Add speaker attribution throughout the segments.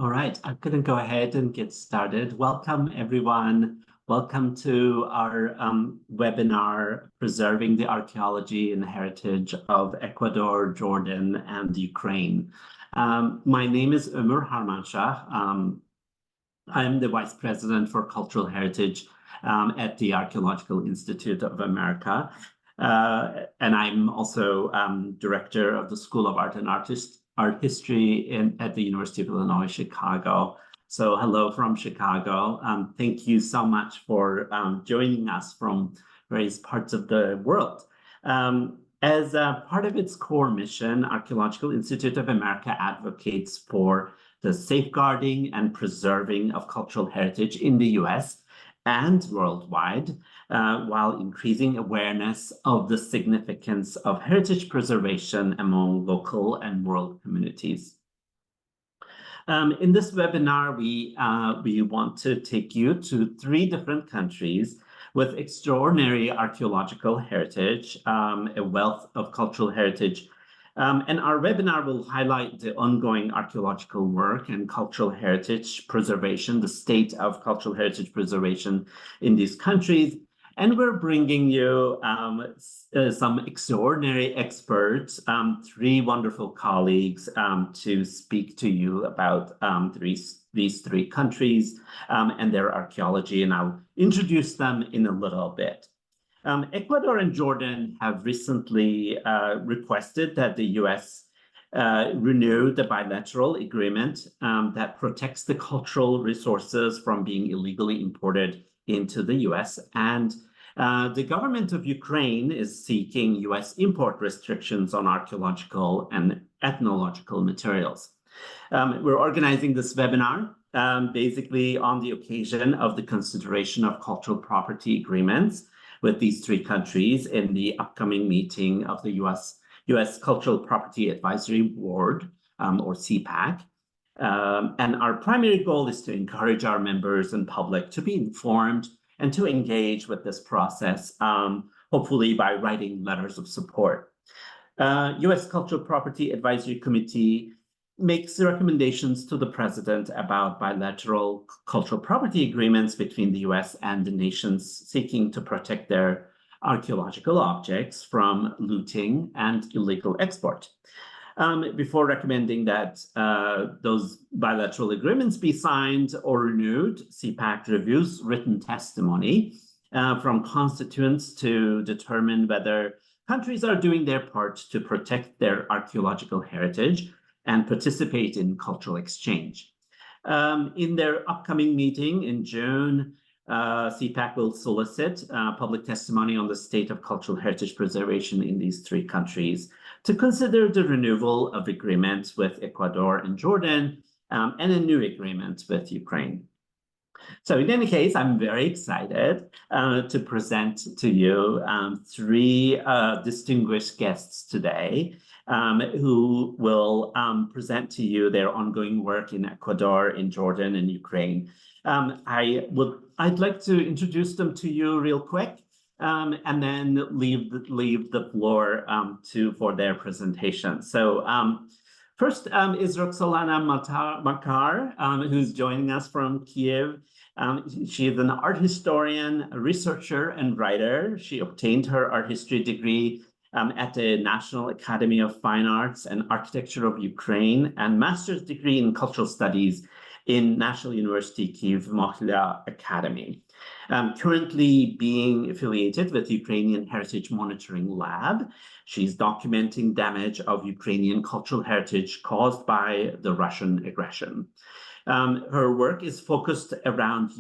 Speaker 1: All right, I'm going to go ahead and get started. Welcome, everyone. Welcome to our webinar, Preserving the Archaeology and Heritage of Ecuador, Jordan, and Ukraine. My name is Ömür Harmanşah. I'm the Vice President for Cultural Heritage at the Archaeological Institute of America. And I'm also Director of the School of Art and Art History at the University of Illinois, Chicago. So hello from Chicago. Thank you so much for joining us from various parts of the world. As part of its core mission, Archaeological Institute of America advocates for the safeguarding and preserving of cultural heritage in the US and worldwide, while increasing awareness of the significance of heritage preservation among local and world communities. In this webinar, we want to take you to 3 different countries with extraordinary archaeological heritage, a wealth of cultural heritage. And our webinar will highlight the ongoing archaeological work and cultural heritage preservation, the state of cultural heritage preservation in these countries. And we're bringing you some extraordinary experts, 3 wonderful colleagues to speak to you about these 3 countries and their archaeology. And I'll introduce them in a little bit. Ecuador and Jordan have recently requested that the U.S. Renew the bilateral agreement that protects the cultural resources from being illegally imported into the U.S. And the government of Ukraine is seeking U.S. import restrictions on archaeological and ethnological materials. We're organizing this webinar basically on the occasion of the consideration of cultural property agreements with these 3 countries in the upcoming meeting of the U.S. Cultural Property Advisory Board, or CPAC. And our primary goal is to encourage our members and public to be informed and to engage with this process, hopefully by writing letters of support. U.S. Cultural Property Advisory Committee makes recommendations to the president about bilateral cultural property agreements between the U.S. and the nations seeking to protect their archaeological objects from looting and illegal export. Before recommending that those bilateral agreements be signed or renewed, CPAC reviews written testimony from constituents to determine whether countries are doing their part to protect their archaeological heritage and participate in cultural exchange. In their upcoming meeting in June, CPAC will solicit public testimony on the state of cultural heritage preservation in these 3 countries to consider the renewal of agreements with Ecuador and Jordan and a new agreement with Ukraine. So in any case, I'm very excited to present to you 3 distinguished guests today who will present to you their ongoing work in Ecuador, in Jordan, and Ukraine. I'd like to introduce them to you real quick and then leave the floor for their presentation. So first is Roksolana Makar, who's joining us from Kiev. She is an art historian, a researcher, and writer. She obtained her art history degree at the National Academy of Fine Arts and Architecture of Ukraine, and master's degree in cultural studies in National University Kyiv Mohila Academy. Currently being affiliated with Ukrainian Heritage Monitoring Lab, she's documenting damage of Ukrainian cultural heritage caused by the Russian aggression. Her work is focused around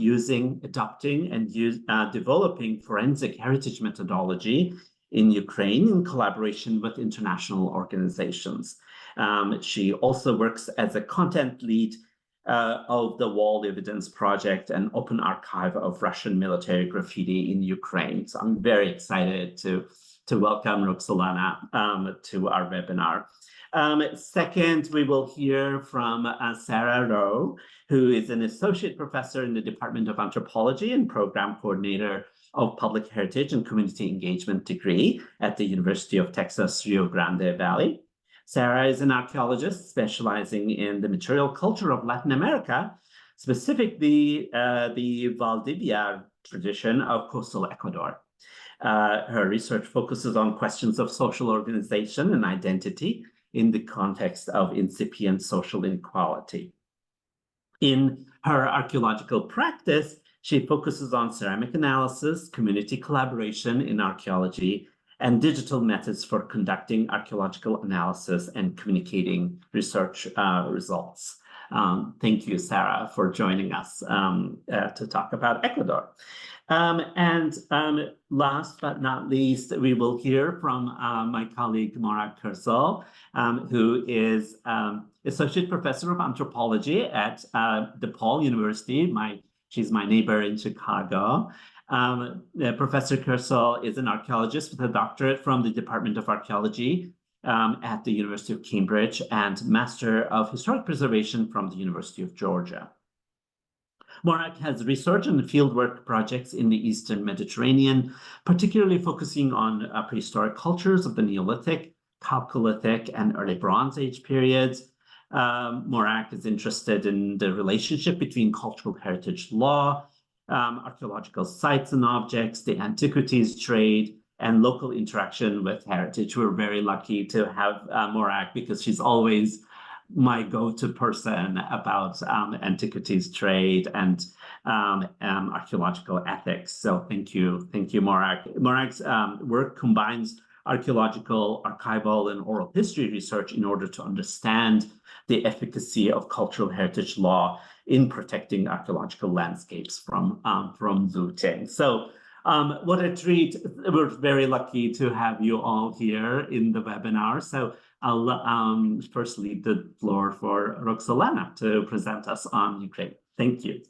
Speaker 1: adopting, and developing forensic heritage methodology in Ukraine in collaboration with international organizations. She also works as a content lead of the Wall Evidence Project, an open archive of Russian military graffiti in Ukraine. So I'm very excited to welcome Roksolana to our webinar. Second, we will hear from Sarah Rowe, who is an associate professor in the Department of Anthropology and program coordinator of Public Heritage and Community Engagement degree at the University of Texas Rio Grande Valley. Sarah is an archaeologist specializing in the material culture of Latin America, specifically the Valdivia tradition of coastal Ecuador. Her research focuses on questions of social organization and identity in the context of incipient social inequality. In her archaeological practice, she focuses on ceramic analysis, community collaboration in archaeology, and digital methods for conducting archaeological analysis and communicating research results. Thank you, Sarah, for joining us to talk about Ecuador. Last but not least, we will hear from my colleague Morag Kersel, who is Associate Professor of Anthropology at DePaul University. She's my neighbor in Chicago. Professor Kersel is an archaeologist with a doctorate from the Department of Archaeology at the University of Cambridge and Master of Historic Preservation from the University of Georgia. Morag has research and fieldwork projects in the Eastern Mediterranean, particularly focusing on prehistoric cultures of the Neolithic, Chalcolithic, and early Bronze Age periods. Morag is interested in the relationship between cultural heritage law, archaeological sites and objects, the antiquities trade, and local interaction with heritage. We're very lucky to have Morag because she's always my go-to person about antiquities trade and archaeological ethics. So thank you, Morag. Morag's work combines archaeological, archival, and oral history research in order to understand the efficacy of cultural heritage law in protecting archaeological landscapes from looting. So what a treat. We're very lucky to have you all here in the webinar. So I'll first leave the floor for Roksolana to present us on Ukraine. Thank you.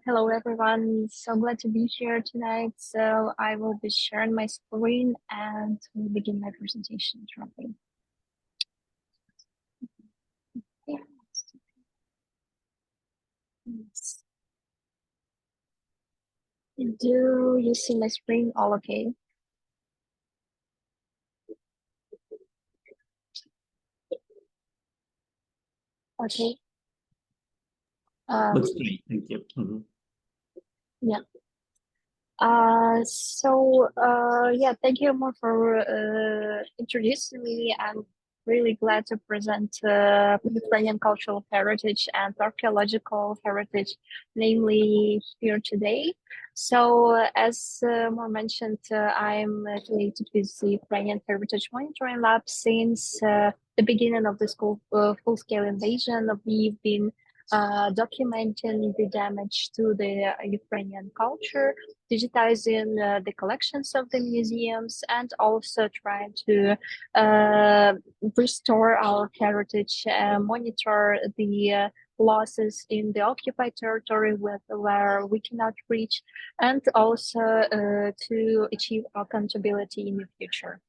Speaker 2: Hello, everyone. So glad to be here tonight. So I will be sharing my screen and we'll begin my presentation shortly. Yes. Do you see my screen all okay? Okay.
Speaker 1: Looks great. Thank you. Mm-hmm.
Speaker 2: Yeah. Yeah, thank you more for introducing me. I'm really glad to present Ukrainian cultural heritage and archaeological heritage, namely here today. So, as more mentioned, I'm affiliated with the Ukrainian Heritage Monitoring Lab since the beginning of this full-scale invasion. We've been documenting the damage to the Ukrainian culture, digitizing the collections of the museums, and also trying to restore our heritage, monitor the losses in the occupied territory where we cannot reach, and also to achieve accountability in the future,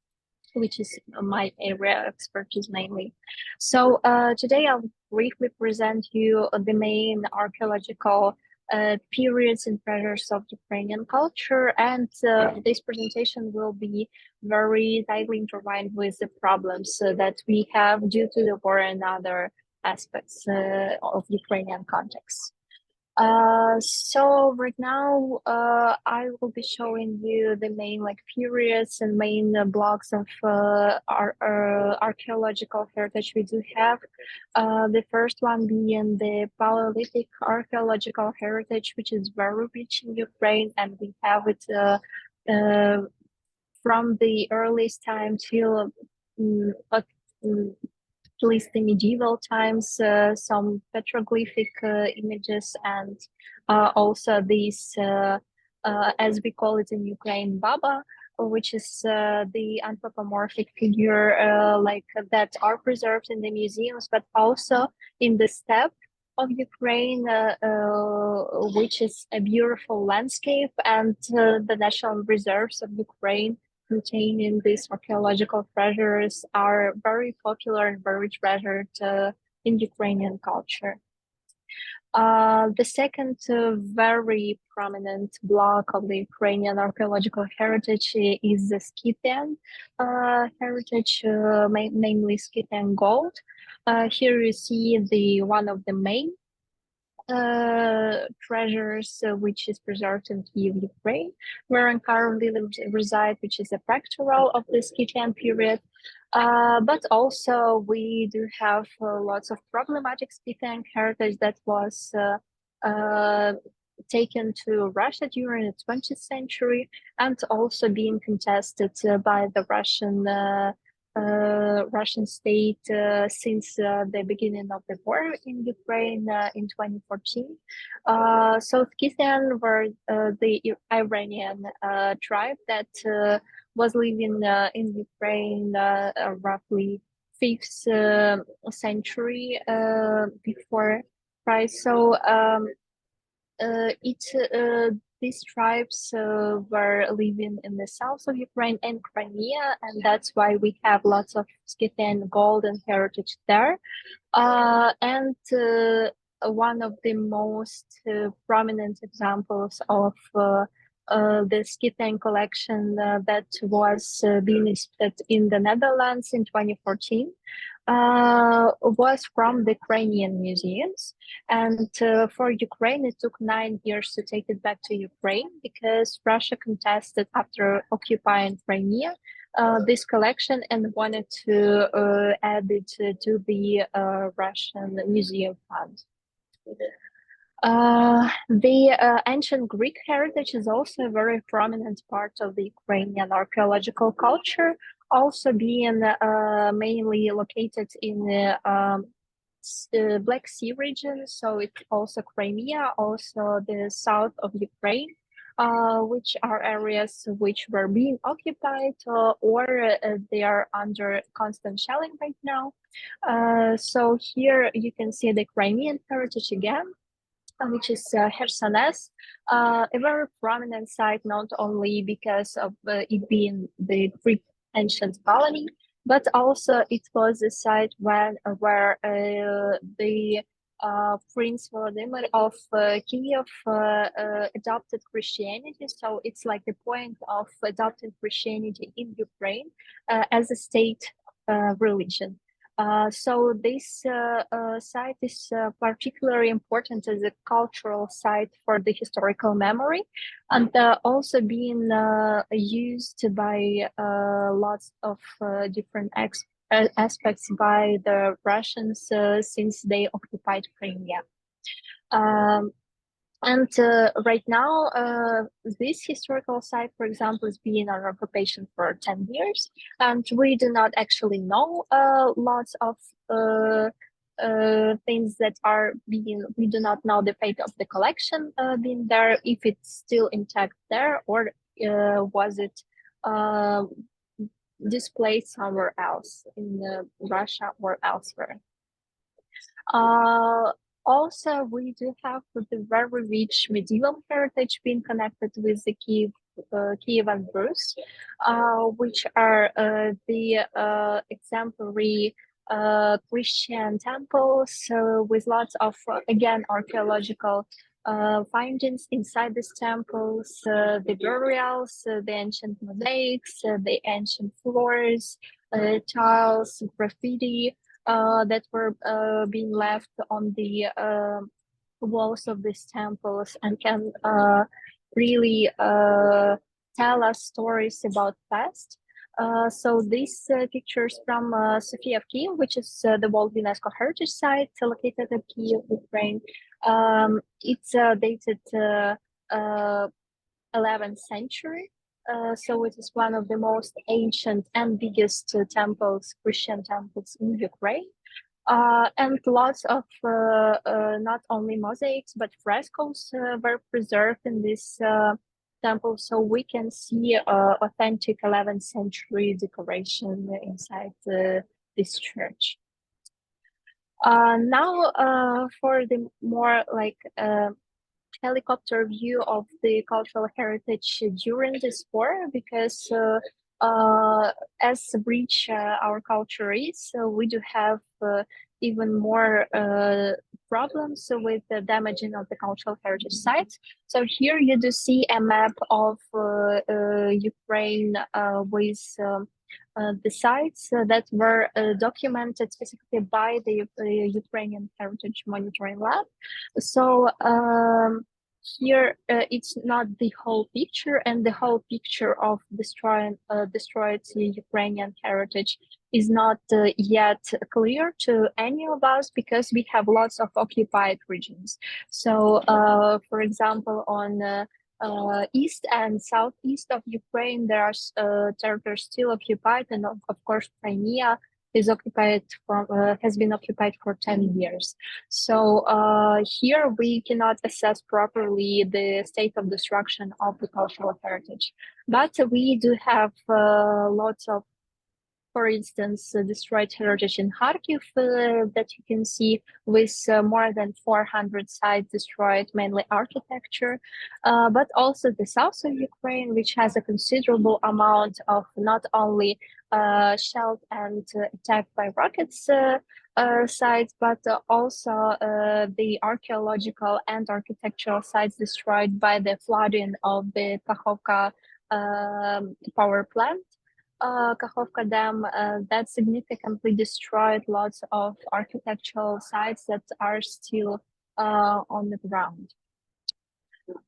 Speaker 2: which is my area of expertise mainly. So today I'll briefly present you the main archaeological periods and treasures of Ukrainian culture, and this presentation will be very tightly intertwined with the problems that we have due to the war and other aspects of Ukrainian context. So right now, I will be showing you the main periods and main blocks of our archaeological heritage we do have. The first one being the Paleolithic archaeological heritage, which is very rich in Ukraine, and we have it from the earliest time till at least the medieval times, some petroglyphic images, and also these, as we call it in Ukraine, Baba, which is the anthropomorphic figure that are preserved in the museums, but also in the steppe of Ukraine, which is a beautiful landscape, and the national reserves of Ukraine containing these archaeological treasures are very popular and very treasured in Ukrainian culture. The second very prominent block of the Ukrainian archaeological heritage is the Scythian heritage, namely Scythian gold. Here you see one of the main treasures which is preserved in Kiev, Ukraine, where I currently reside, which is a fractal of the Scythian period. But also we do have lots of problematic Scythian heritage that was taken to Russia during the 20th century and also being contested by the Russian state since the beginning of the war in Ukraine in 2014. So Scythian were the Iranian tribe that was living in Ukraine roughly 5th century before Christ. So these tribes were living in the south of Ukraine and Crimea, and that's why we have lots of Scythian gold and heritage there. And one of the most prominent examples of the Scythian collection that was being exhibited in the Netherlands in 2014 was from the Ukrainian museums. And for Ukraine, it took 9 years to take it back to Ukraine because Russia contested after occupying Crimea this collection and wanted to add it to the Russian museum fund. The ancient Greek heritage is also a very prominent part of the Ukrainian archaeological culture, also being mainly located in the Black Sea region. So it's also Crimea, also the south of Ukraine, which are areas which were being occupied or they are under constant shelling right now. So here you can see the Crimean heritage again, which is Khersones, a very prominent site, not only because of it being the Greek ancient colony, but also it was a site where the Prince Volodymyr of Kiev adopted Christianity. So it's like the point of adopting Christianity in Ukraine as a state religion. So this site is particularly important as a cultural site for the historical memory, and also being used by lots of different aspects by the Russians since they occupied Crimea. And right now, this historical site, for example, is being on occupation for 10 years, and we do not actually know lots of things that are being, we do not know the fate of the collection being there, if it's still intact there, or was it displaced somewhere else in Russia or elsewhere. Also, we do have the very rich medieval heritage being connected with the Kievan Rus, which are the exemplary Christian temples with lots of, again, archaeological findings inside these temples, the burials, the ancient mosaics, the ancient floors, tiles, graffiti, that were being left on the walls of these temples and can really tell us stories about past. So these pictures from Sofia of Kiev, which is the World UNESCO Heritage Site located at Kiev, Ukraine. It's dated 11th century. So it is one of the most ancient and biggest temples, Christian temples in Ukraine. And lots of not only mosaics, but frescoes were preserved in this temple. So we can see authentic 11th century decoration inside this church. Now for the more like helicopter view of the cultural heritage during this war, because as rich our culture is, we do have even more problems with the damaging of the cultural heritage sites. So here you do see a map of Ukraine with the sites that were documented specifically by the Ukrainian Heritage Monitoring Lab. So here it's not the whole picture, and the whole picture of destroyed Ukrainian heritage is not yet clear to any of us because we have lots of occupied regions. So, for example, on east and southeast of Ukraine, there are territories still occupied, and of course, Crimea is occupied has been occupied for 10 years. So here we cannot assess properly the state of destruction of the cultural heritage, but we do have lots of, for instance, destroyed heritage in Kharkiv that you can see with more than 400 sites destroyed, mainly architecture, but also the south of Ukraine, which has a considerable amount of not only shelled and attacked by rockets sites, but also the archaeological and architectural sites destroyed by the flooding of the Kakhovka power plant. Kakhovka Dam that significantly destroyed lots of architectural sites that are still on the ground.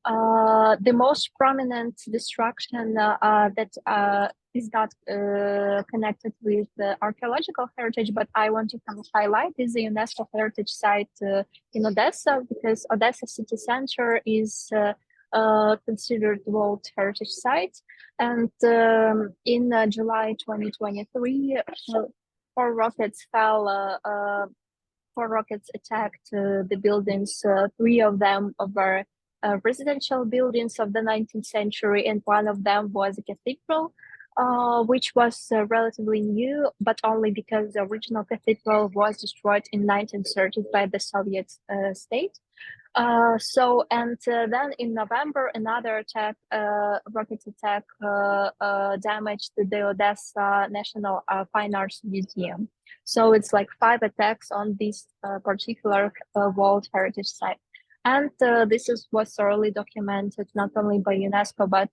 Speaker 2: The most prominent destruction that is not connected with the archaeological heritage, but I want to highlight is the UNESCO heritage site in Odessa, because Odessa city center is considered World Heritage Site. And in July 2023, four rockets fell, four rockets attacked the buildings. Three of them were residential buildings of the 19th century, and one of them was a cathedral, which was relatively new, but only because the original cathedral was destroyed in 1930s by the Soviet state. Then in November, another attack, rocket attack, damaged the Odessa National Fine Arts Museum. So it's like 5 attacks on this particular World Heritage Site. And this was thoroughly documented not only by UNESCO, but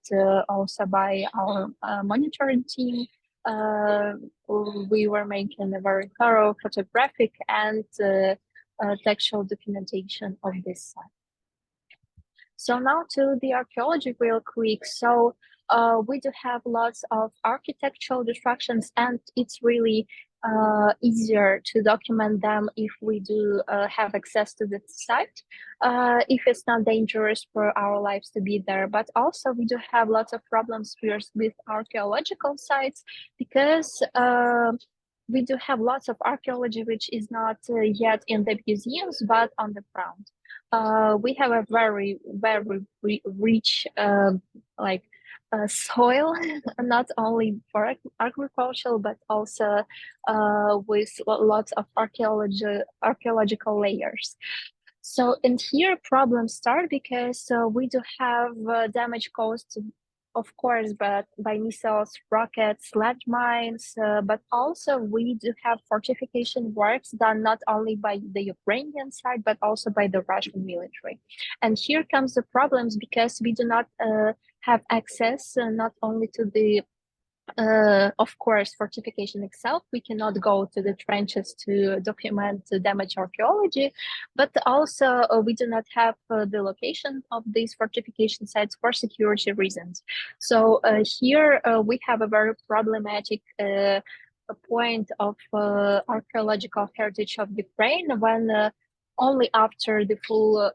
Speaker 2: also by our monitoring team. We were making a very thorough photographic and textual documentation of this site. So now to the archaeology real quick. So we do have lots of architectural destructions, and it's really easier to document them if we do have access to the site, if it's not dangerous for our lives to be there. But also we do have lots of problems with archaeological sites, because we do have lots of archaeology which is not yet in the museums, but on the ground. We have a very, very rich soil, not only for agriculture, but also with lots of archaeological layers. So, and here problems start because we do have damage caused, of course, but by missiles, rockets, landmines, but also we do have fortification works done not only by the Ukrainian side, but also by the Russian military. And here comes the problems, because we do not have access not only to the of course, fortification itself. We cannot go to the trenches to document the damage archaeology, but also we do not have the location of these fortification sites for security reasons. So here we have a very problematic point of archaeological heritage of Ukraine, when only after the full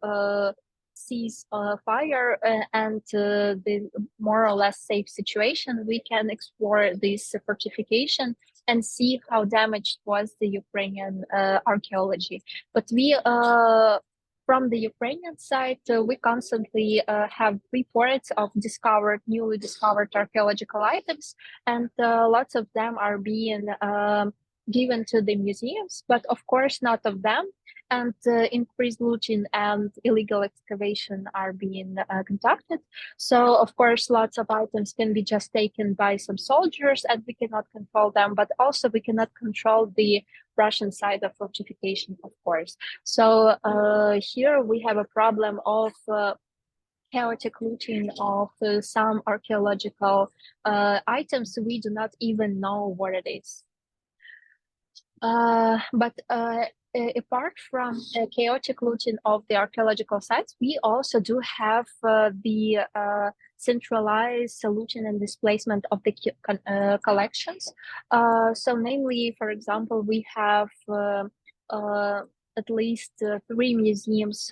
Speaker 2: cease fire and the more or less safe situation, we can explore this fortification and see how damaged was the Ukrainian archaeology. But we, from the Ukrainian side, we constantly have reports of newly discovered archaeological items, and lots of them are being given to the museums, but of course not of them. And increased looting and illegal excavation are being conducted. So of course, lots of items can be just taken by some soldiers and we cannot control them, but also we cannot control the Russian side of fortification, of course. So here we have a problem of chaotic looting of some archaeological items. We do not even know what it is. But apart from chaotic looting of the archaeological sites, we also do have the centralized looting and displacement of the collections. So namely, for example, we have at least 3 museums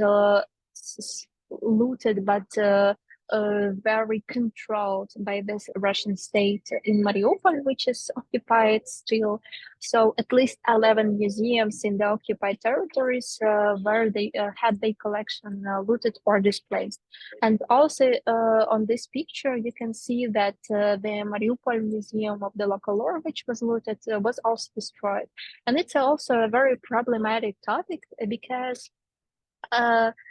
Speaker 2: looted, but very controlled by this Russian state in Mariupol, which is occupied still. So at least 11 museums in the occupied territories where they had their collection looted or displaced. And also on this picture, you can see that the Mariupol Museum of the local lore, which was looted, was also destroyed. And it's also a very problematic topic because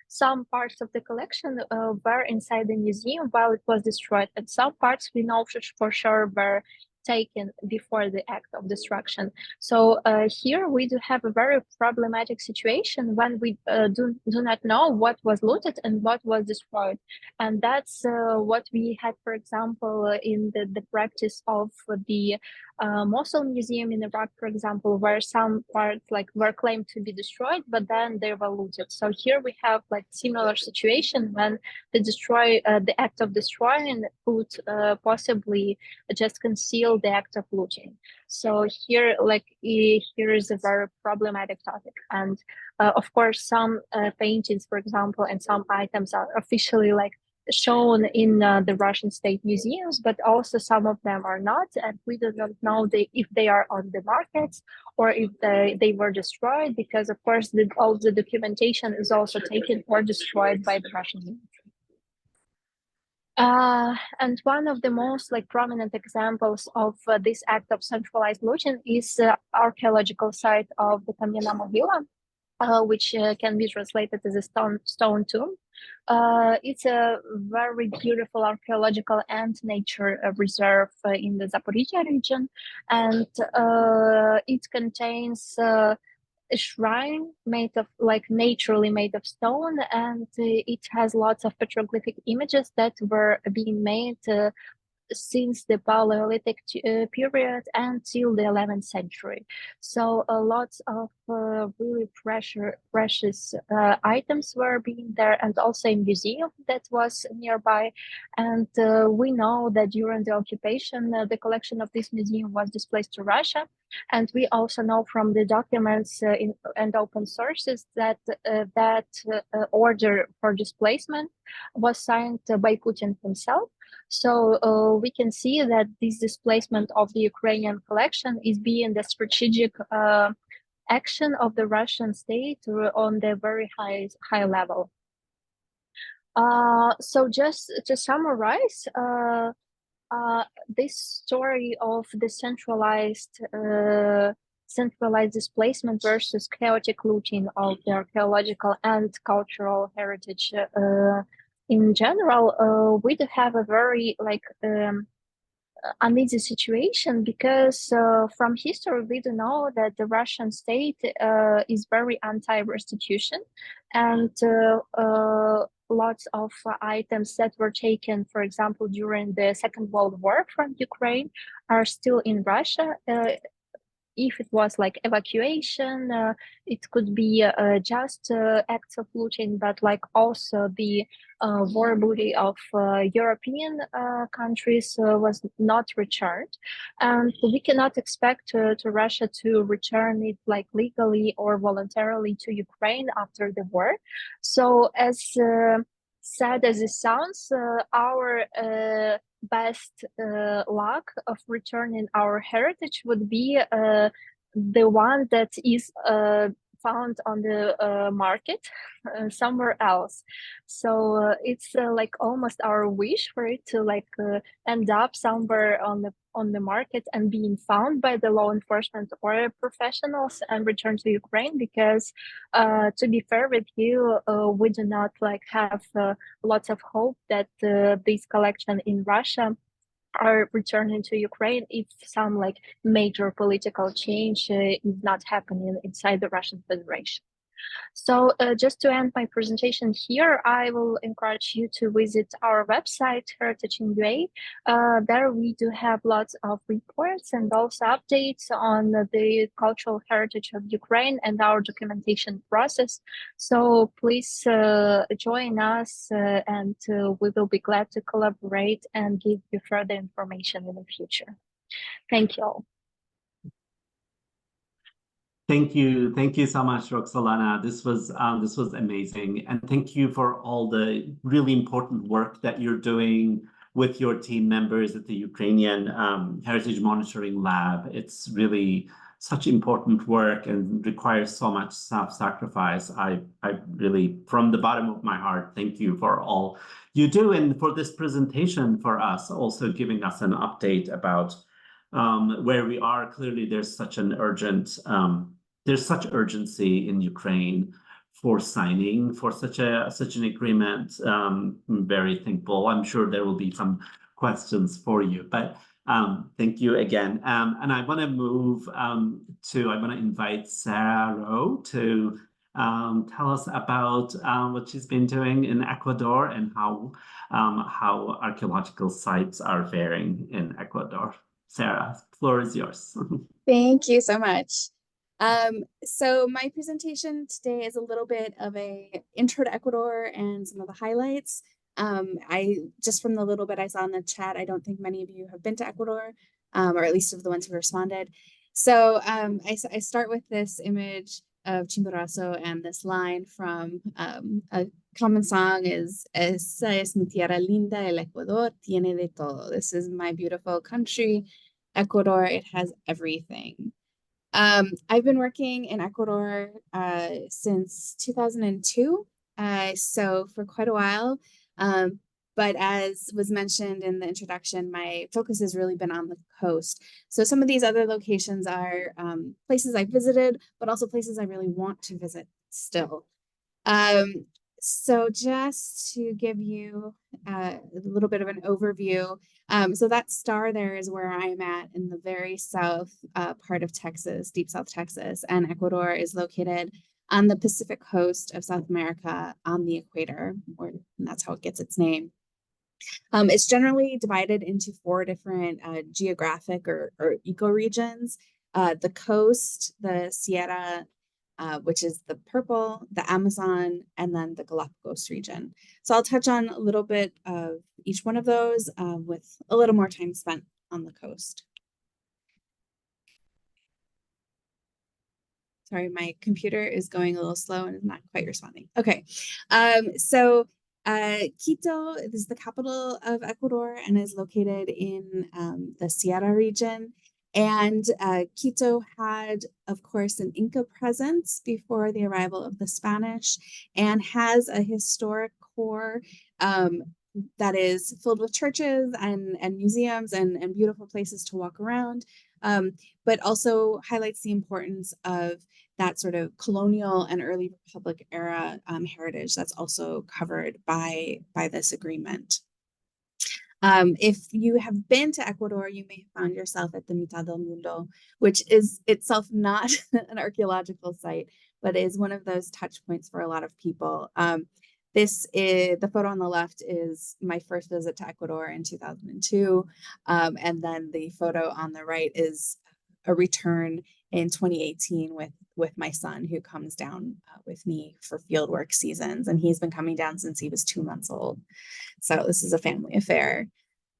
Speaker 2: some parts of the collection were inside the museum while it was destroyed, and some parts we know for sure were taken before the act of destruction. So here we do have a very problematic situation when we do not know what was looted and what was destroyed. And that's what we had, for example, in the practice of the Mosul Museum in Iraq, for example, where some parts were claimed to be destroyed, but then they were looted. So here we have similar situation when the act of destroying could possibly just conceal the act of looting. So here here is a very problematic topic. And of course, some paintings, for example, and some items are officially shown in the Russian state museums, but also some of them are not, and we do not know if they are on the markets or if they were destroyed, because of course all the documentation is also taken or destroyed by the Russian military. And one of the most prominent examples of this act of centralized looting is the archaeological site of the Kam'yana Mohyla, which can be translated as a stone tomb. It's a very beautiful archaeological and nature reserve in the Zaporizhia region, and it contains a shrine made of naturally made of stone, and it has lots of petroglyphic images that were being made since the Paleolithic period until the 11th century. So lots of really precious items were being there, and also a museum that was nearby. And we know that during the occupation, the collection of this museum was displaced to Russia. And we also know from the documents and open sources that order for displacement was signed by Putin himself. So we can see that this displacement of the Ukrainian collection is being the strategic action of the Russian state on the very high level. So just to summarize, this story of the centralized displacement versus chaotic looting of the archaeological and cultural heritage in general, we do have a very uneasy situation, because from history we do know that the Russian state is very anti-restitution, and lots of items that were taken, for example, during the Second World War from Ukraine are still in Russia. If it was evacuation, it could be just acts of looting, but also the war booty of European countries was not returned. And we cannot expect to Russia to return it legally or voluntarily to Ukraine after the war. So as sad as it sounds, our best luck of returning our heritage would be the one that is found on the market somewhere else. So it's like almost our wish for it to like end up somewhere on the market and being found by the law enforcement or professionals and return to Ukraine. Because to be fair with you, we do not like have lots of hope that this collection in Russia are returning to Ukraine if some like major political change is not happening inside the Russian Federation. So just to end my presentation here, I will encourage you to visit our website, Heritage in UA. There we do have lots of reports and also updates on the cultural heritage of Ukraine and our documentation process. So please join us and we will be glad to collaborate and give you further information in the future. Thank you all.
Speaker 1: Thank you so much, Roksolana. This was amazing, and thank you for all the really important work that you're doing with your team members at the Ukrainian Heritage Monitoring Lab. It's really such important work and requires so much self-sacrifice. I really, from the bottom of my heart, thank you for all you do, and for this presentation for us, also giving us an update about where we are. Clearly, there's such urgency in Ukraine for signing for such an agreement. Very thankful. I'm sure there will be some questions for you, but thank you again. And I want to invite Sarah Rowe to tell us about what she's been doing in Ecuador and how archaeological sites are faring in Ecuador. Sarah, the floor is yours.
Speaker 3: Thank you so much. So my presentation today is a little bit of a intro to Ecuador and some of the highlights. I just from the little bit I saw in the chat, I don't think many of you have been to Ecuador, or at least of the ones who responded. So I start with this image of Chimborazo and this line from a common song is "Esa es mi tierra linda, el Ecuador tiene de todo." This is my beautiful country, Ecuador. It has everything. I've been working in Ecuador since 2002, so for quite a while. But as was mentioned in the introduction, my focus has really been on the coast. So some of these other locations are places I visited, but also places I really want to visit still. So just to give you a little bit of an overview, so that star there is where I'm at in the very south part of Texas, deep South Texas, and Ecuador is located on the Pacific coast of South America on the equator, and that's how it gets its name. It's generally divided into 4 different geographic or ecoregions: the coast, the Sierra, which is the purple, the Amazon, and then the Galapagos region. So I'll touch on a little bit of each one of those with a little more time spent on the coast. Sorry, my computer is going a little slow and is not quite responding. Okay, so Quito is the capital of Ecuador and is located in the Sierra region. And Quito had, of course, an Inca presence before the arrival of the Spanish and has a historic core that is filled with churches and museums and beautiful places to walk around, but also highlights the importance of that sort of colonial and early Republic era heritage that's also covered by this agreement. If you have been to Ecuador, you may have found yourself at the Mitad del Mundo, which is itself not an archaeological site, but is one of those touch points for a lot of people. This is the photo on the left is my first visit to Ecuador in 2002. And then the photo on the right is a return in 2018 with my son, who comes down with me for fieldwork seasons. And he's been coming down since he was 2 months old. So this is a family affair.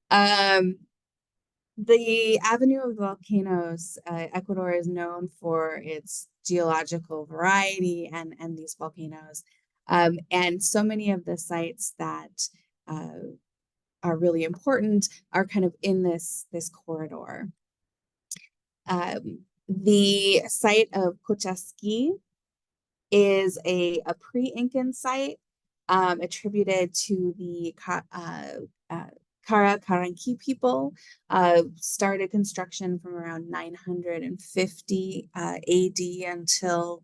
Speaker 3: The Avenue of Volcanoes, Ecuador is known for its geological variety and these volcanoes. And so many of the sites that are really important are kind of in this corridor. The site of Cochasqui is a pre-Incan site attributed to the Karanki people. Started construction from around 950 AD until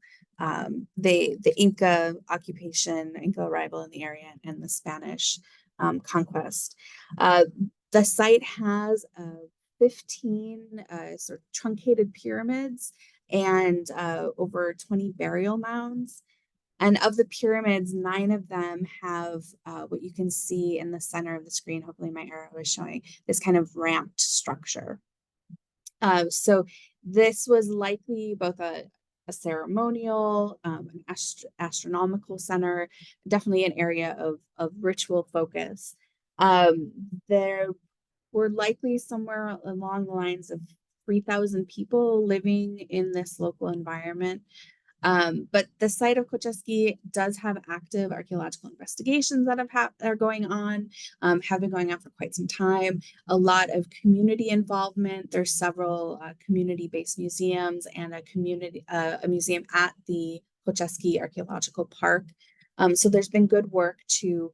Speaker 3: the Inca occupation, Inca arrival in the area, and the Spanish conquest. The site has 15 sort of truncated pyramids and over 20 burial mounds. And of the pyramids, 9 of them have what you can see in the center of the screen. Hopefully my arrow is showing this kind of ramped structure. So this was likely both a ceremonial, an astronomical center, definitely an area of ritual focus. There were likely somewhere along the lines of 3,000 people living in this local environment. But the site of Kochaski does have active archaeological investigations that are going on, have been going on for quite some time. A lot of community involvement. There's several community-based museums and a museum at the Kochaski Archaeological Park. So there's been good work to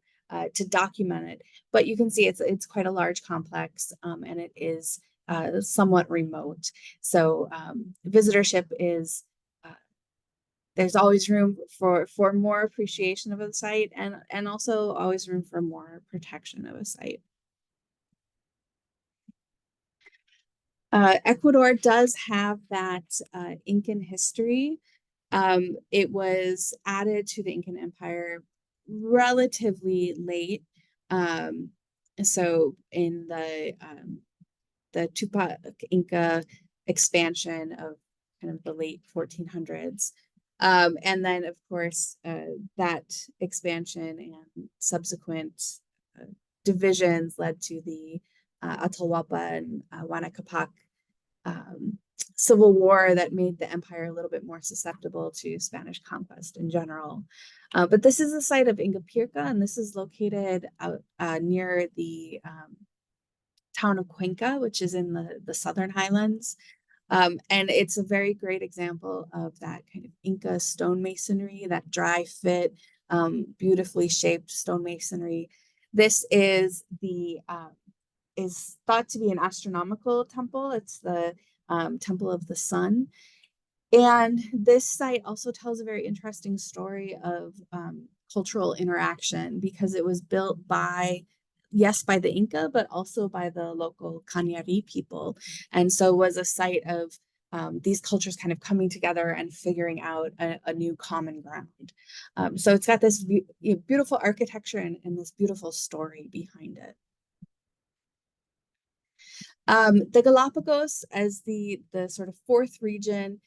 Speaker 3: document it. But you can see it's quite a large complex, and it is somewhat remote. So visitorship is. There's always room for more appreciation of a site, and also always room for more protection of a site. Ecuador does have that Incan history. It was added to the Incan Empire relatively late. So in the Tupac Inca expansion of kind of the late 1400s. And then, of course, that expansion and subsequent divisions led to the Atahualpa and Huayna civil war that made the empire a little bit more susceptible to Spanish conquest in general. But this is the site of Ingapirca, and this is located out near the town of Cuenca, which is in the southern highlands. And it's a very great example of that kind of Inca stonemasonry, that dry fit, beautifully shaped stonemasonry. This is is thought to be an astronomical temple. It's the Temple of the Sun. And this site also tells a very interesting story of cultural interaction, because it was built by the Inca, but also by the local Cañari people. And so was a site of these cultures kind of coming together and figuring out a new common ground. So it's got this beautiful architecture and this beautiful story behind it. The Galapagos as the sort of fourth region.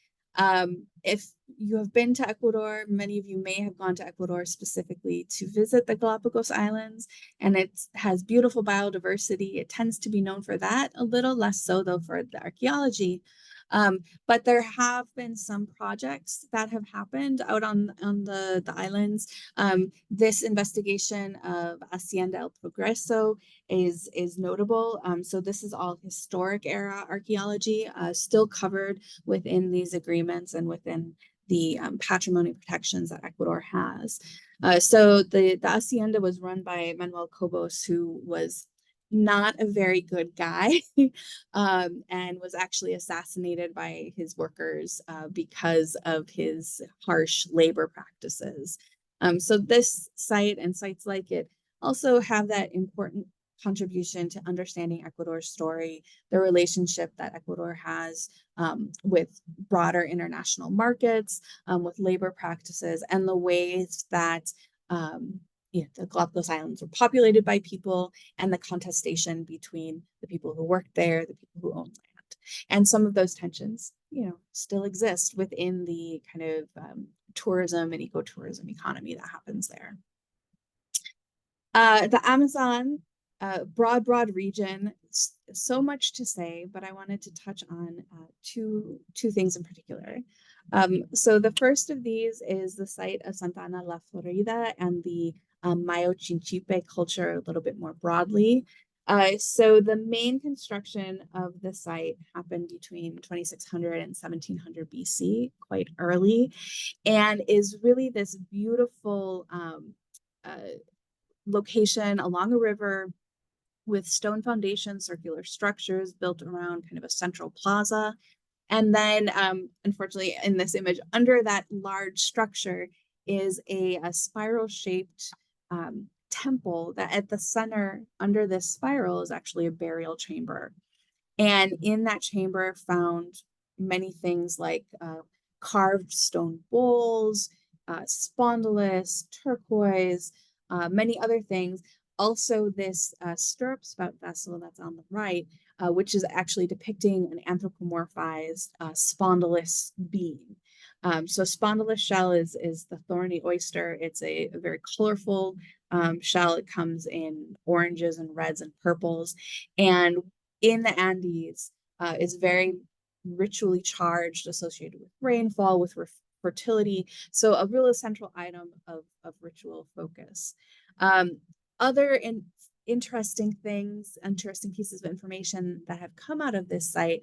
Speaker 3: If you have been to Ecuador, many of you may have gone to Ecuador specifically to visit the Galapagos Islands, and it has beautiful biodiversity. It tends to be known for that, a little less so though for the archaeology. But there have been some projects that have happened out on the islands. This investigation of Hacienda El Progreso is notable. So this is all historic era archaeology, still covered within these agreements and within the patrimony protections that Ecuador has. So the Hacienda was run by Manuel Cobos, who was not a very good guy, and was actually assassinated by his workers because of his harsh labor practices. So this site and sites like it also have that important contribution to understanding Ecuador's story, the relationship that Ecuador has with broader international markets, with labor practices, and the ways that the Galapagos Islands were populated by people, and the contestation between the people who worked there, the people who own land. And some of those tensions, still exist within the kind of tourism and ecotourism economy that happens there. The Amazon, broad region, so much to say, but I wanted to touch on two things in particular. So the first of these is the site of Santa Ana la Florida and the Mayo Chinchipe culture a little bit more broadly. So the main construction of the site happened between 2600 and 1700 BC, quite early, and is really this beautiful location along a river with stone foundations, circular structures built around kind of a central plaza. And then, unfortunately, in this image, under that large structure is a spiral-shaped temple that at the center, under this spiral, is actually a burial chamber. And in that chamber found many things like carved stone bowls, spondylus, turquoise, many other things. Also this stirrup spout vessel that's on the right, which is actually depicting an anthropomorphized spondylus bean. So spondylus shell is the thorny oyster. It's a very colorful shell. It comes in oranges and reds and purples. And in the Andes, is very ritually charged, associated with rainfall, with fertility. So a real central item of ritual focus. Other interesting things, interesting pieces of information that have come out of this site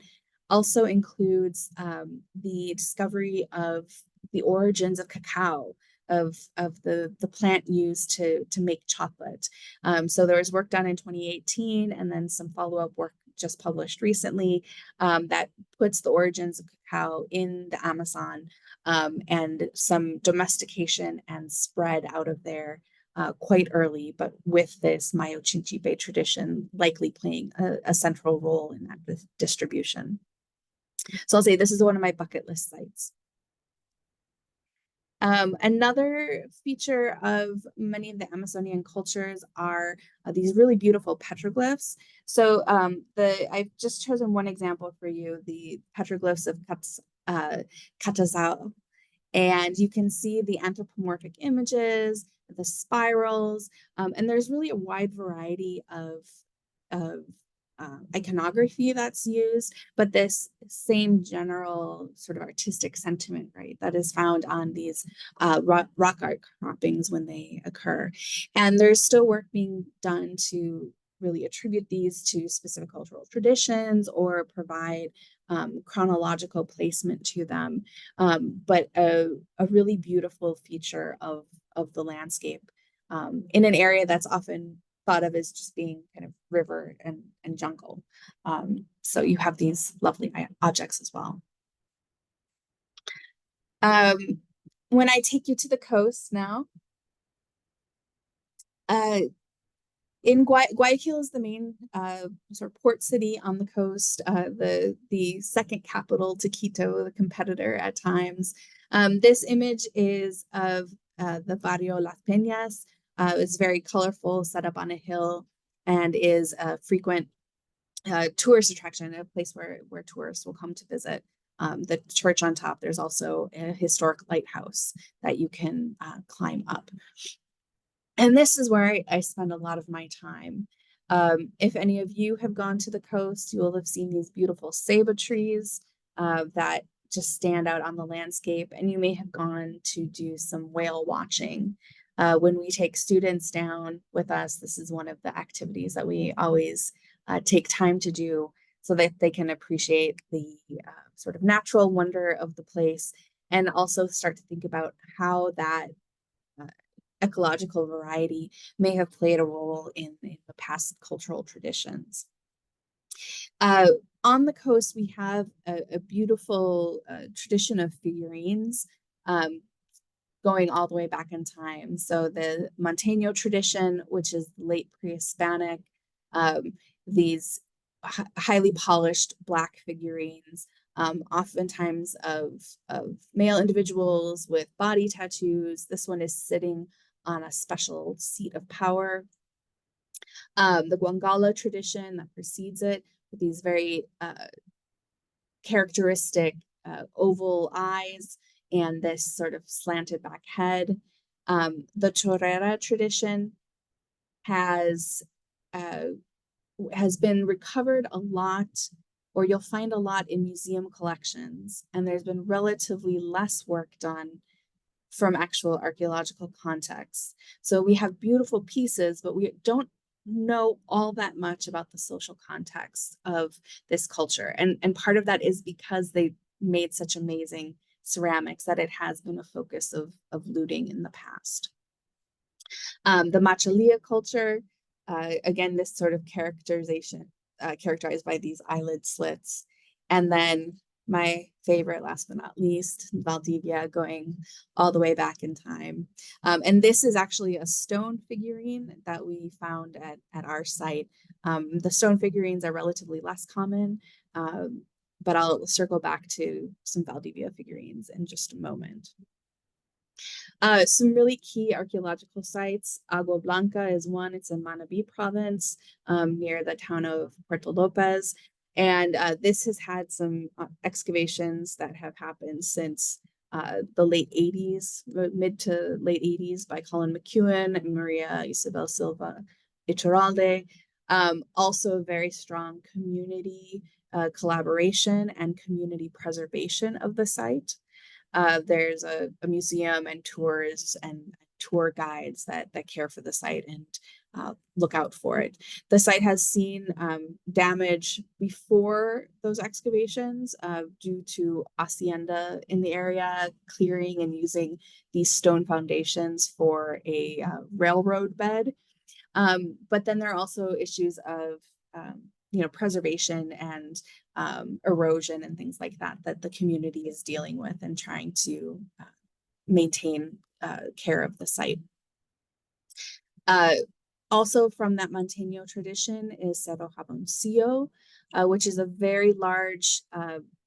Speaker 3: also includes the discovery of the origins of cacao, of the plant used to make chocolate. So there was work done in 2018 and then some follow-up work just published recently that puts the origins of cacao in the Amazon and some domestication and spread out of there quite early, but with this Mayo Chinchipe tradition likely playing a central role in that distribution. So I'll say this is one of my bucket list sites. Another feature of many of the Amazonian cultures are these really beautiful petroglyphs. So I've just chosen one example for you, the petroglyphs of Catazao. And you can see the anthropomorphic images, the spirals, and there's really a wide variety of iconography that's used, but this same general sort of artistic sentiment, right, that is found on these rock art croppings when they occur. And there's still work being done to really attribute these to specific cultural traditions or provide chronological placement to them, but a really beautiful feature of the landscape in an area that's often thought of as just being kind of river and jungle. So you have these lovely objects as well. When I take you to the coast now, in Guayaquil is the main sort of port city on the coast, the second capital to Quito, the competitor at times. This image is of the Barrio Las Peñas. It's very colorful, set up on a hill, and is a frequent tourist attraction, a place where tourists will come to visit. The church on top, there's also a historic lighthouse that you can climb up. And this is where I spend a lot of my time. If any of you have gone to the coast, you will have seen these beautiful ceiba trees that just stand out on the landscape. And you may have gone to do some whale watching. When we take students down with us, this is one of the activities that we always take time to do so that they can appreciate the sort of natural wonder of the place and also start to think about how that ecological variety may have played a role in the past cultural traditions. On the coast, we have a beautiful tradition of figurines going all the way back in time. So the Monteño tradition, which is late pre-Hispanic, these highly polished Black figurines, oftentimes of male individuals with body tattoos. This one is sitting on a special seat of power. The Guangala tradition that precedes it, with these very characteristic oval eyes and this sort of slanted back head. The Chorrera tradition has been recovered a lot, or you'll find a lot in museum collections, and there's been relatively less work done from actual archaeological contexts. So we have beautiful pieces, but we don't know all that much about the social context of this culture. And part of that is because they made such amazing ceramics that it has been a focus of looting in the past. The Machalia culture, again, this sort of characterization, characterized by these eyelid slits. And then my favorite, last but not least, Valdivia, going all the way back in time. And this is actually a stone figurine that we found at our site. The stone figurines are relatively less common, but I'll circle back to some Valdivia figurines in just a moment. Some really key archaeological sites. Agua Blanca is one. It's in Manabí province, near the town of Puerto Lopez. And this has had some excavations that have happened since the late 80s, mid to late 80s, by Colin McEwen and Maria Isabel Silva Iturralde. Also very strong community collaboration and community preservation of the site. There's a museum and tours and tour guides that care for the site and look out for it. The site has seen damage before those excavations due to hacienda in the area clearing and using these stone foundations for a railroad bed. But then there are also issues of preservation and erosion and things like that the community is dealing with and trying to maintain care of the site. Also from that Manteño tradition is Cerro Jaboncillo, which is a very large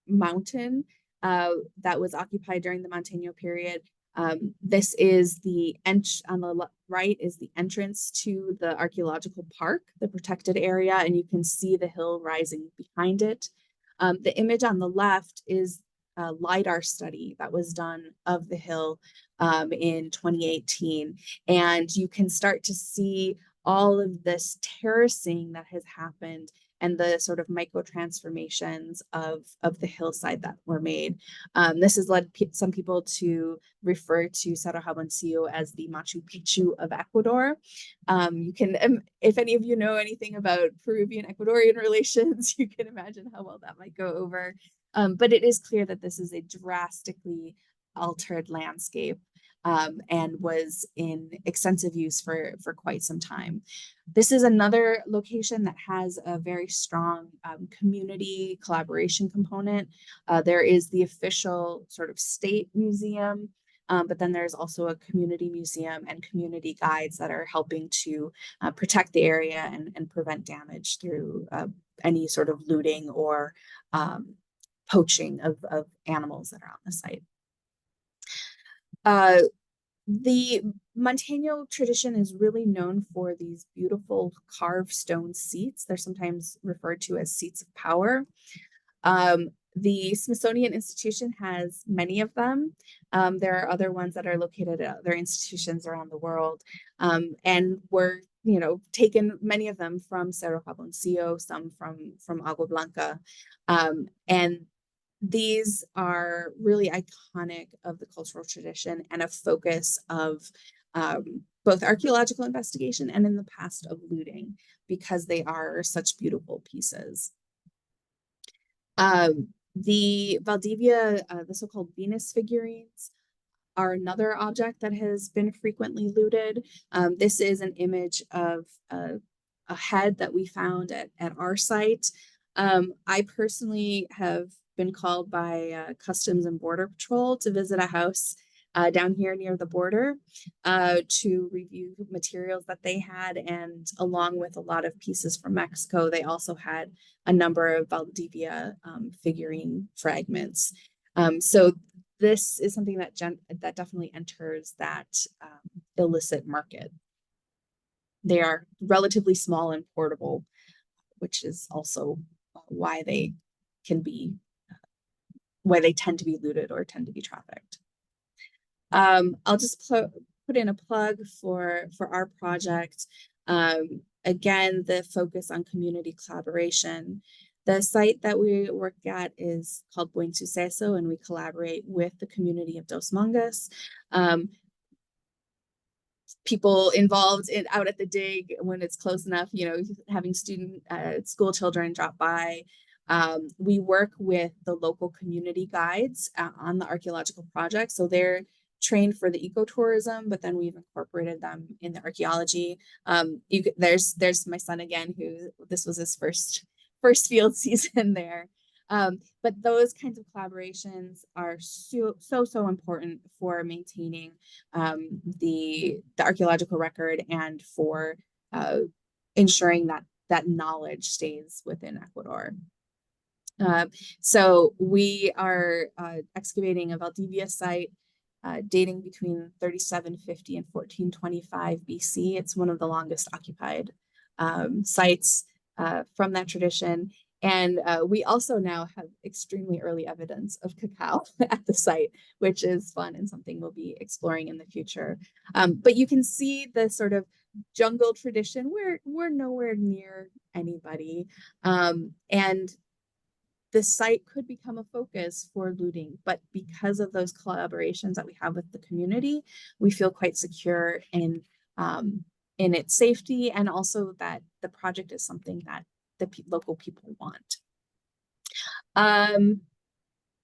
Speaker 3: mountain that was occupied during the Manteño period. This is the on the right is the entrance to the archaeological park, the protected area, and you can see the hill rising behind it. The image on the left is a LiDAR study that was done of the hill in 2018, and you can start to see all of this terracing that has happened and the sort of micro transformations of the hillside that were made. This has led some people to refer to Cerro Jaboncillo as the Machu Picchu of Ecuador. You can, if any of you know anything about Peruvian-Ecuadorian relations, you can imagine how well that might go over. But it is clear that this is a drastically altered landscape and was in extensive use for quite some time. This is another location that has a very strong community collaboration component. There is the official sort of state museum, but then there's also a community museum and community guides that are helping to protect the area and prevent damage through any sort of looting or poaching of animals that are on the site. The Manteño tradition is really known for these beautiful carved stone seats. They're sometimes referred to as seats of power. The Smithsonian Institution has many of them. There are other ones that are located at other institutions around the world, and were taken, many of them from Cerro Jaboncillo, some from Agua Blanca, and these are really iconic of the cultural tradition and a focus of both archaeological investigation and in the past of looting, because they are such beautiful pieces. The Valdivia, the so-called Venus figurines, are another object that has been frequently looted. This is an image of a head that we found at our site. I personally have been called by Customs and Border Patrol to visit a house down here near the border to review materials that they had, and along with a lot of pieces from Mexico, they also had a number of Valdivia figurine fragments. So this is something that definitely enters that illicit market. They are relatively small and portable, which is also why they tend to be looted or tend to be trafficked. I'll just put in a plug for our project. Again, the focus on community collaboration. The site that we work at is called Buen Suceso, and we collaborate with the community of Dos Mangas. people involved out at the dig when it's close enough, having school children drop by. We work with the local community guides on the archaeological project. So they're trained for the ecotourism, but then we've incorporated them in the archaeology. There's my son again, who this was his first field season there. But those kinds of collaborations are so important for maintaining the archaeological record and for ensuring that knowledge stays within Ecuador. So we are excavating a Valdivia site dating between 3750 and 1425 BC. It's one of the longest occupied sites from that tradition. And we also now have extremely early evidence of cacao at the site, which is fun and something we'll be exploring in the future. But you can see the sort of jungle tradition where we're nowhere near anybody. And the site could become a focus for looting, but because of those collaborations that we have with the community, we feel quite secure in its safety, and also that the project is something that the local people want.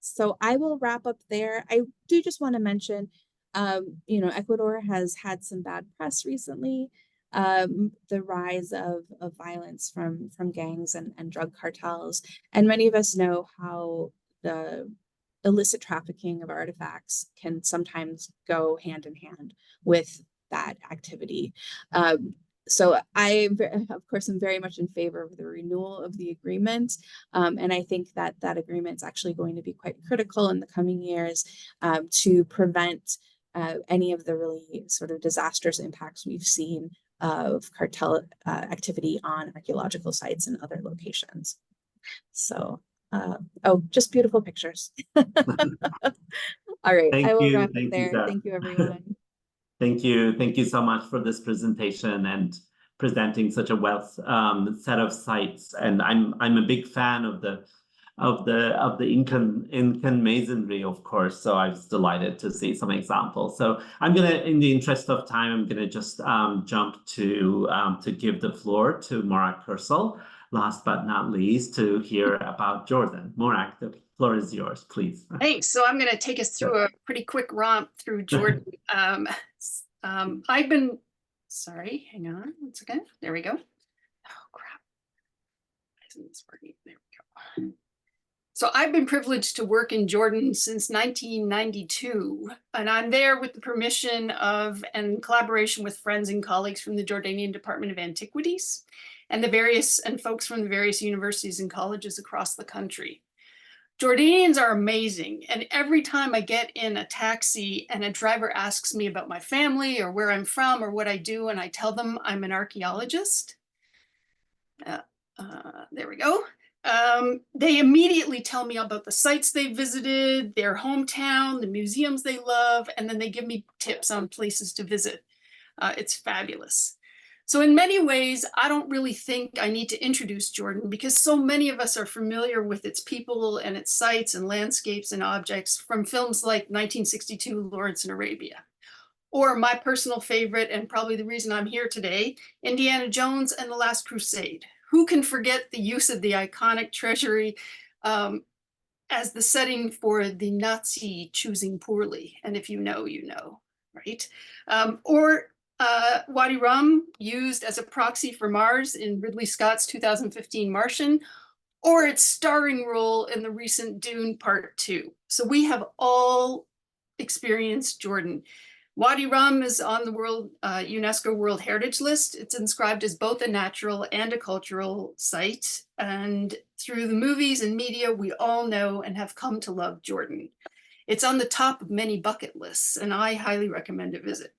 Speaker 3: So I will wrap up there. I do just want to mention, Ecuador has had some bad press recently. The rise of violence from gangs and drug cartels. And many of us know how the illicit trafficking of artifacts can sometimes go hand in hand with that activity. So I, of course, am very much in favor of the renewal of the agreement. And I think that agreement is actually going to be quite critical in the coming years to prevent any of the really sort of disastrous impacts we've seen of cartel activity on archaeological sites and other locations. So, just beautiful pictures. All right, I will wrap it there. Thank you, everyone.
Speaker 1: Thank you. Thank you so much for this presentation and presenting such a wealth set of sites. And I'm a big fan of the Incan masonry, of course. So I was delighted to see some examples. So I'm gonna, in the interest of time, I'm gonna just jump to give the floor to Morag Kersel, last but not least, to hear about Jordan. Morag, the floor is yours, please.
Speaker 4: Thanks. So I'm going to take us through a pretty quick romp through Jordan. I've been, sorry, hang on one second. There we go. Oh, crap. Isn't this working? There we go. So I've been privileged to work in Jordan since 1992, and I'm there with the permission of and collaboration with friends and colleagues from the Jordanian Department of Antiquities and folks from the various universities and colleges across the country. Jordanians are amazing, and every time I get in a taxi and a driver asks me about my family or where I'm from or what I do, and I tell them I'm an archaeologist, there we go. They immediately tell me about the sites they visited, their hometown, the museums they love, and then they give me tips on places to visit. It's fabulous. So in many ways, I don't really think I need to introduce Jordan because so many of us are familiar with its people and its sites and landscapes and objects from films like 1962, Lawrence in Arabia, or my personal favorite, and probably the reason I'm here today, Indiana Jones and the Last Crusade. Who can forget the use of the iconic treasury as the setting for the Nazi choosing poorly? And if you know, you know, right? Or Wadi Rum, used as a proxy for Mars in Ridley Scott's 2015 Martian, or its starring role in the recent Dune Part 2. So we have all experienced Jordan. Wadi Rum is on the UNESCO World Heritage List. It's inscribed as both a natural and a cultural site. And through the movies and media, we all know and have come to love Jordan. It's on the top of many bucket lists, and I highly recommend a visit.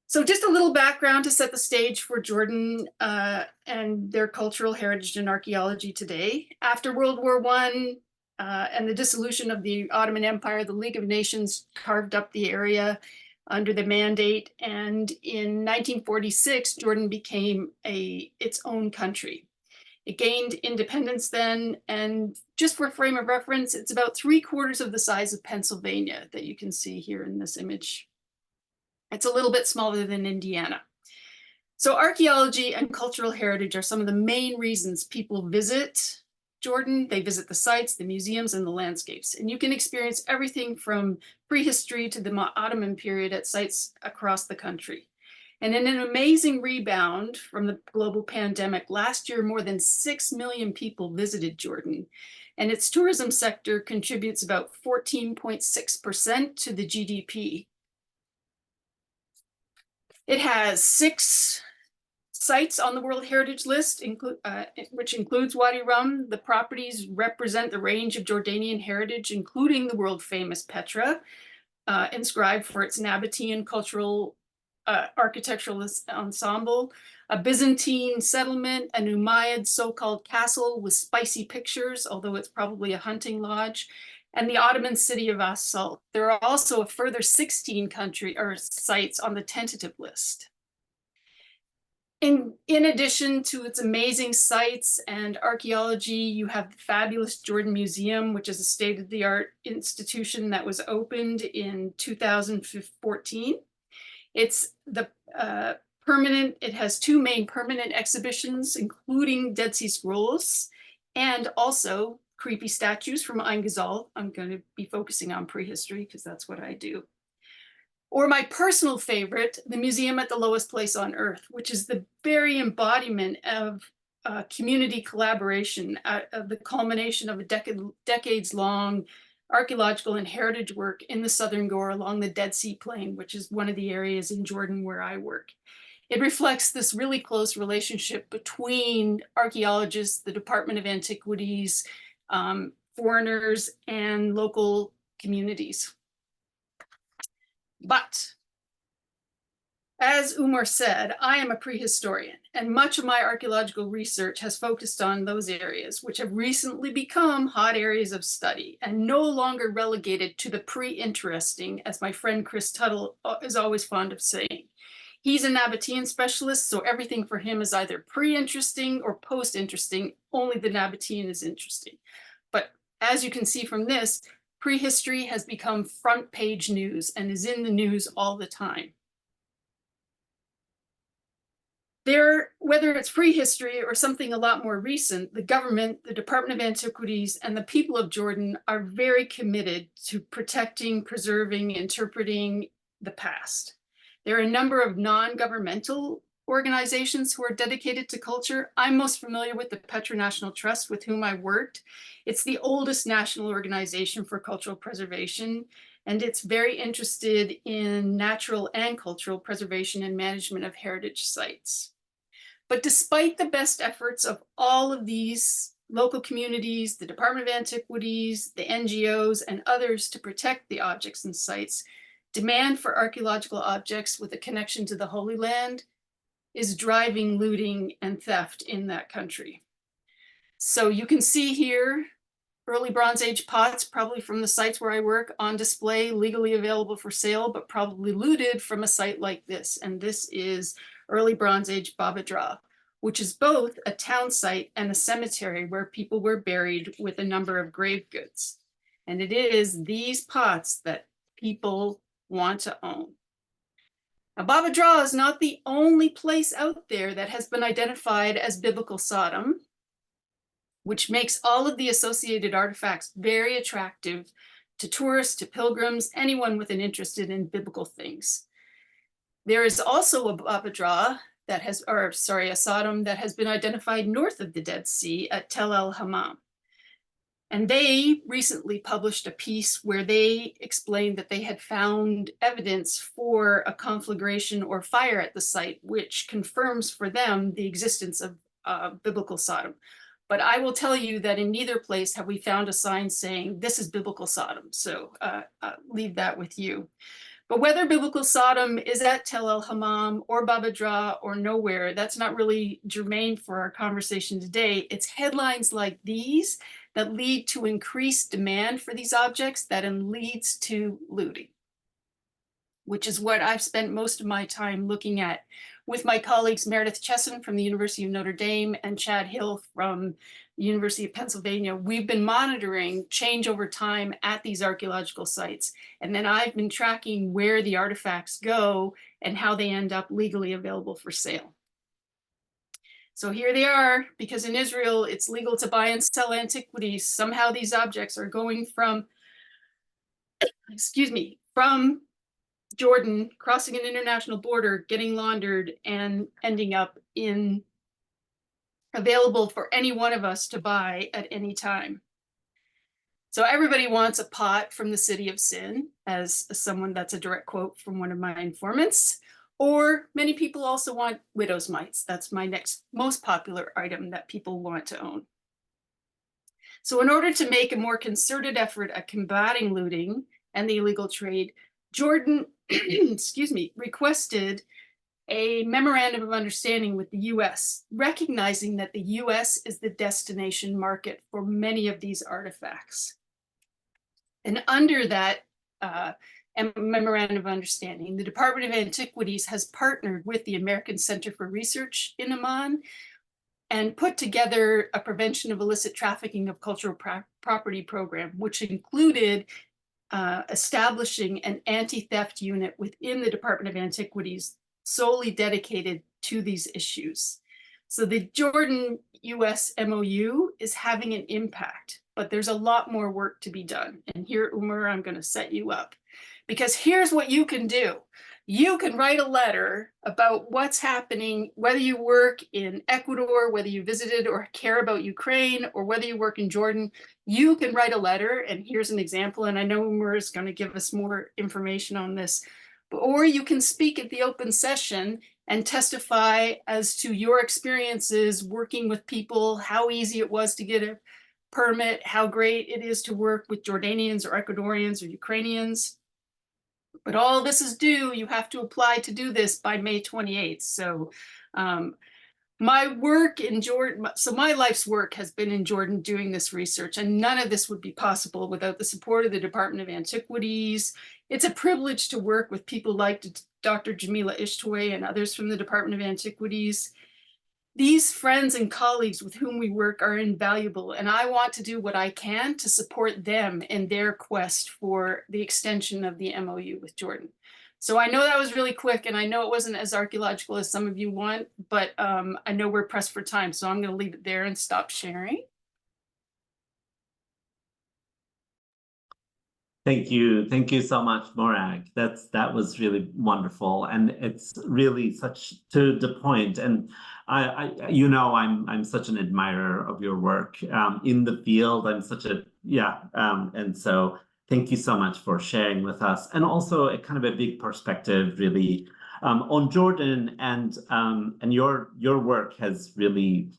Speaker 4: So just a little background to set the stage for Jordan and their cultural heritage and archaeology today. After World War I and the dissolution of the Ottoman Empire, the League of Nations carved up the area under the mandate. And in 1946, Jordan became its own country. It gained independence then, and just for a frame of reference, it's about 3/4 of the size of Pennsylvania that you can see here in this image. It's a little bit smaller than Indiana. So archaeology and cultural heritage are some of the main reasons people visit Jordan. They visit the sites, the museums, and the landscapes. And you can experience everything from prehistory to the Ottoman period at sites across the country. And in an amazing rebound from the global pandemic, last year, more than 6 million people visited Jordan. And its tourism sector contributes about 14.6% to the GDP. It has 6 sites on the World Heritage List, which includes Wadi Rum. The properties represent the range of Jordanian heritage, including the world-famous Petra, inscribed for its Nabatean cultural architectural ensemble, a Byzantine settlement, an Umayyad so-called castle with spicy pictures, although it's probably a hunting lodge, and the Ottoman city of As-Salt. There are also a further 16 sites on the tentative list. In addition to its amazing sites and archaeology, you have the fabulous Jordan Museum, which is a state-of-the-art institution that was opened in 2014. It's it has 2 main permanent exhibitions, including Dead Sea Scrolls and also creepy statues from Ein Gezal. I'm going to be focusing on prehistory because that's what I do. Or my personal favorite, the Museum at the Lowest Place on Earth, which is the very embodiment of community collaboration, of the culmination of a decades-long archaeological and heritage work in the Southern Gore along the Dead Sea Plain, which is one of the areas in Jordan where I work. It reflects this really close relationship between archaeologists, the Department of Antiquities, foreigners, and local communities. But as Ömür said, I am a prehistorian, and much of my archaeological research has focused on those areas, which have recently become hot areas of study and no longer relegated to the pre-interesting, as my friend Chris Tuttle is always fond of saying. He's a Nabatean specialist, so everything for him is either pre-interesting or post-interesting. Only the Nabatean is interesting. But as you can see from this, prehistory has become front page news and is in the news all the time. Whether it's prehistory or something a lot more recent, the government, the Department of Antiquities, and the people of Jordan are very committed to protecting, preserving, interpreting the past. There are a number of non-governmental organizations who are dedicated to culture. I'm most familiar with the Petra National Trust, with whom I worked. It's the oldest national organization for cultural preservation, and it's very interested in natural and cultural preservation and management of heritage sites. But despite the best efforts of all of these local communities, the Department of Antiquities, the NGOs, and others to protect the objects and sites, demand for archaeological objects with a connection to the Holy Land is driving looting and theft in that country. So you can see here early Bronze Age pots, probably from the sites where I work, on display, legally available for sale, but probably looted from a site like this. And this is early Bronze Age Baba Dra, which is both a town site and a cemetery where people were buried with a number of grave goods. And it is these pots that people want to own. Now, Baba Dra is not the only place out there that has been identified as biblical Sodom, which makes all of the associated artifacts very attractive to tourists, to pilgrims, anyone with an interest in biblical things. There is also a Baba Dra that has, a Sodom that has been identified north of the Dead Sea at Tel El Hammam. And they recently published a piece where they explained that they had found evidence for a conflagration or fire at the site, which confirms for them the existence of biblical Sodom. But I will tell you that in neither place have we found a sign saying this is biblical Sodom. So leave that with you. But whether biblical Sodom is at Tel El Hammam or Baba Dra or nowhere, that's not really germane for our conversation today. It's headlines like these that lead to increased demand for these objects that leads to looting, which is what I've spent most of my time looking at with my colleagues Meredith Chesson from the University of Notre Dame and Chad Hill from University of Pennsylvania, we've been monitoring change over time at these archaeological sites. And then I've been tracking where the artifacts go and how they end up legally available for sale. So here they are, because in Israel, it's legal to buy and sell antiquities. Somehow these objects are going from, from Jordan, crossing an international border, getting laundered, and ending up available for any one of us to buy at any time. So everybody wants a pot from the city of Sin, as someone, that's a direct quote from one of my informants. Or many people also want widow's mites. That's my next most popular item that people want to own. So in order to make a more concerted effort at combating looting and the illegal trade, Jordan, requested a memorandum of understanding with the US, recognizing that the US is the destination market for many of these artifacts. And under that memorandum of understanding, the Department of Antiquities has partnered with the American Center for Research in Amman and put together a prevention of illicit trafficking of cultural property program, which included establishing an anti-theft unit within the Department of Antiquities solely dedicated to these issues. So the Jordan-US MOU is having an impact, but there's a lot more work to be done. And here, Ömür, I'm going to set you up, because here's what you can do. You can write a letter about what's happening, whether you work in Ecuador, whether you visited or care about Ukraine, or whether you work in Jordan. You can write a letter, and here's an example, and I know Ömür is going to give us more information on this, or you can speak at the open session and testify as to your experiences working with people, how easy it was to get a permit, how great it is to work with Jordanians or Ecuadorians or Ukrainians. But all this is due, you have to apply to do this by May 28th. So my work in Jordan, so my life's work has been in Jordan doing this research, and none of this would be possible without the support of the Department of Antiquities. It's a privilege to work with people like Dr. Jamila Ishtway and others from the Department of Antiquities. These friends and colleagues with whom we work are invaluable, and I want to do what I can to support them in their quest for the extension of the MOU with Jordan. So I know that was really quick, and I know it wasn't as archaeological as some of you want, but I know we're pressed for time, so I'm going to leave it there and stop sharing.
Speaker 1: Thank you so much, Morag. That was really wonderful, and it's really such to the point. And I'm such an admirer of your work in the field. I'm such a and so thank you so much for sharing with us, and also a kind of a big perspective, really, on Jordan, and your work has really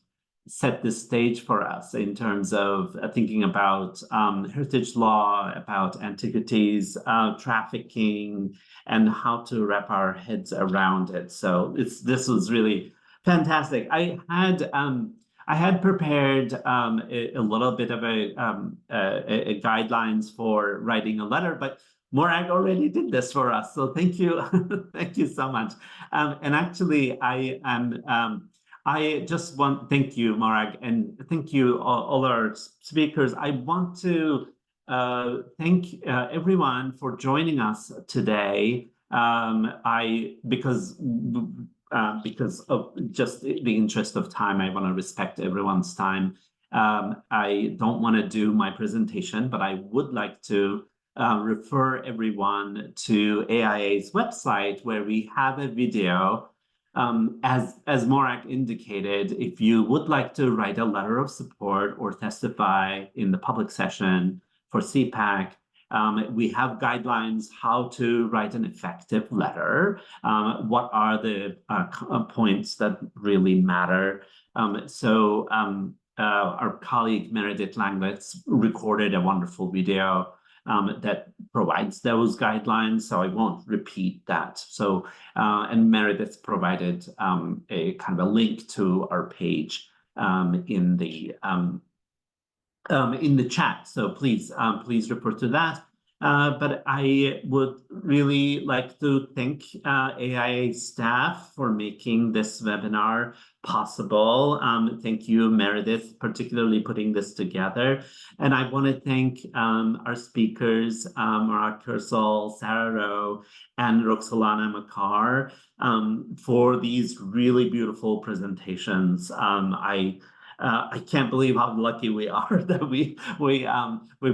Speaker 1: set the stage for us in terms of thinking about heritage law, about antiquities, trafficking, and how to wrap our heads around it. So this was really fantastic. I had prepared a little bit of a guidelines for writing a letter, but Morag already did this for us. So thank you, thank you so much. And actually, I just want, thank you, Morag, and thank you, all our speakers. I want to thank everyone for joining us today. Because of just the interest of time, I want to respect everyone's time. I don't want to do my presentation, but I would like to refer everyone to AIA's website, where we have a video. As Morag indicated, if you would like to write a letter of support or testify in the public session for CPAC, we have guidelines how to write an effective letter. What are the points that really matter? Our colleague Meredith Langletz recorded a wonderful video that provides those guidelines, so I won't repeat that. So, and Meredith provided a kind of a link to our page in the chat. So please refer to that. but I would really like to thank AIA staff for making this webinar possible. Thank you, Meredith, particularly putting this together. And I want to thank our speakers, Morag Kersel, Sarah Rowe, and Roksolana Makar for these really beautiful presentations. I can't believe how lucky we are that we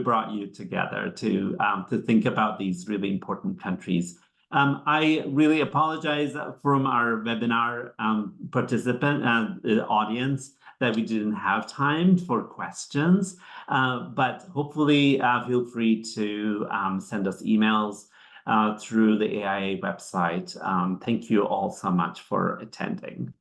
Speaker 1: brought you together to think about these really important countries. I really apologize from our webinar participant audience that we didn't have time for questions, but hopefully feel free to send us emails through the AIA website. Thank you all so much for attending.